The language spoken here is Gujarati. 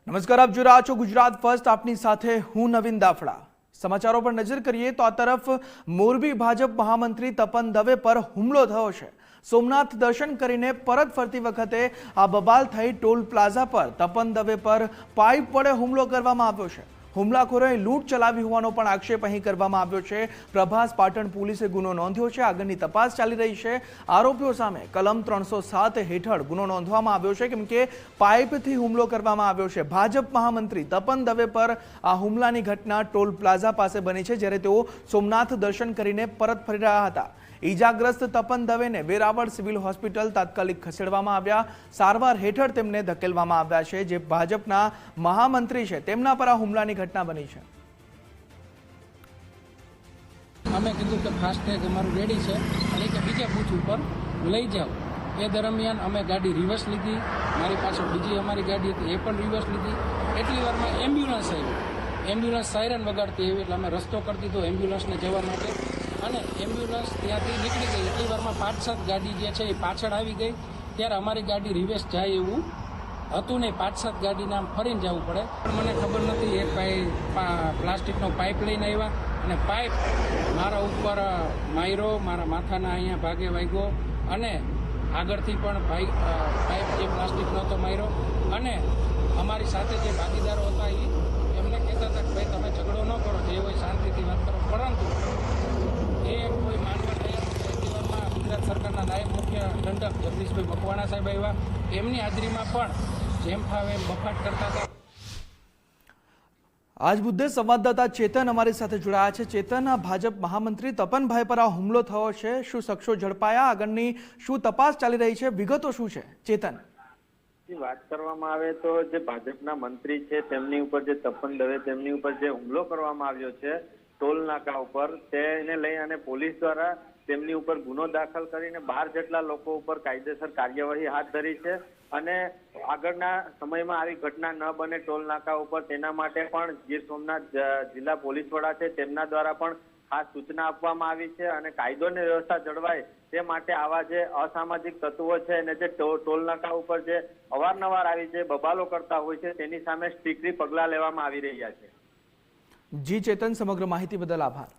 નમસ્કાર, આપ જોઈ રહ્યા છો ગુજરાત ફર્સ્ટ. આપની સાથે હું નવીન દાફડા. સમાચારો પર નજર કરીએ તો આ તરફ મોરબી ભાજપ મહામંત્રી તપન દવે પર હુમલો થયો છે. સોમનાથ દર્શન કરીને પરત ફરતી વખતે આ બબાલ થઈ ટોલ પ્લાઝા પર તપન દવે પર પાઇપ વડે હુમલો કરવામાં આવ્યો છે. હુમલાખોરોએ લૂંટ ચલાવી હોવાનો પણ આક્ષેપ અહીં કરવામાં આવ્યો છે. પ્રભાસ પાટણ પોલીસે ગુનો નોંધ્યો છે. આગળની તપાસ ચાલી રહી છે. આરોપીઓ સામે કલમ 307 હેઠળ ગુનો નોંધવામાં આવ્યો છે, કેમ કે પાઇપથી હુમલો કરવામાં આવ્યો છે. ભાજપ મહામંત્રી તપન દવે પર આ હુમલાની ઘટના ટોલ પ્લાઝા પાસે બની છે, જ્યારે તેઓ સોમનાથ દર્શન કરીને પરત ફરી રહ્યા હતા. ઈજાગ્રસ્ત તપન દવેને વેરાવળ સિવિલ હોસ્પિટલ તાત્કાલિક ખસેડવામાં આવ્યા. સારવાર હેઠળ તેમને ધકેલવામાં આવ્યા છે. જે ભાજપના મહામંત્રી છે તેમના પર આ હુમલાની ઘટના બની છે. અમે કીધું કે ફાસ્ટેગ અમારું રેડી છે અને કે બીજા બૂથ ઉપર લઈ જાઓ. એ દરમિયાન અમે ગાડી રિવર્સ લીધી. મારી પાસે બીજી અમારી ગાડી હતી, એ પણ રિવર્સ લીધી. એટલી વારમાં એમ્બ્યુલન્સ આવી. એમ્બ્યુલન્સ સાયરન વગાડતી આવી એટલે અમે રસ્તો કરી દીધો એમ્બ્યુલન્સને જવા માટે, અને એમ્બ્યુલન્સ ત્યાંથી નીકળી ગઈ. એટલી વારમાં 5-7 ગાડી જે છે એ પાછળ આવી ગઈ. ત્યારે અમારી ગાડી રિવર્સ જાય એવું હતું નહીં, 5-7 ગાડીને આમ ફરીને જવું પડે. પણ મને ખબર નથી, એક પ્લાસ્ટિકનો પાઇપ લઈને આવ્યા અને પાઇપ મારા ઉપર માર્યો, મારા માથાના અહીંયા ભાગે વાગ્યો, અને આગળથી પણ પાઇપ જે પ્લાસ્ટિકનો હતો માર્યો. અને અમારી સાથે જે ભાગીદારો હતા એમને કહેતા હતા કે ભાઈ તમે ઝઘડો ન કરો, જે હોય શાંતિથી વાત કરો. પરંતુ એ કોઈ માનવા તૈયાર નથી. જીવનમાં ગુજરાત સરકારના નાયબ મુખ્ય દંડક જગદીશભાઈ મકવાણા સાહેબ આવ્યા. એમની હાજરીમાં પણ જેમ ફાવે એમ બફાટ કરતા હતા. આજ મુદ્દે સંવાદદાતા ચેતન અમારી સાથે જોડાયા છે. ચેતન, ભાજપ મહામંત્રી તપનભાઈ પર આ હુમલો થયો છે, શું શખ્સો ઝડપાયા? આગળની શું તપાસ ચાલી રહી છે? વિગતો શું છે? ચેતન, વાત કરવામાં આવે તો જે ભાજપના મંત્રી છે તેમની ઉપર જે તપન દવે તેમની ઉપર જે હુમલો કરવામાં આવ્યો છે ટોલ નાકા ઉપર, તેને લઈ અને પોલીસ દ્વારા તેમની ઉપર ગુનો દાખલ કરીને 12 જેટલા લોકો ઉપર કાયદેસર કાર્યવાહી હાથ ધરી છે. અને આગળના સમયમાં આવી ઘટના ન બને ટોલ નાકા ઉપર, તેના માટે પણ ગીર સોમનાથ જિલ્લા પોલીસ વડા છે તેમના દ્વારા પણ ખાસ સૂચના આપવામાં આવી છે. અને કાયદો અને વ્યવસ્થા જળવાય તે માટે આવા જે અસામાજિક તત્વો છે અને જે ટોલ નાકા ઉપર જે અવારનવાર આવી જે બબાલો કરતા હોય છે તેની સામે સ્ટ્રિક્ટલી પગલાં લેવામાં આવી રહ્યા છે. જી ચેતન, સમગ્ર માહિતી બદલ આભાર.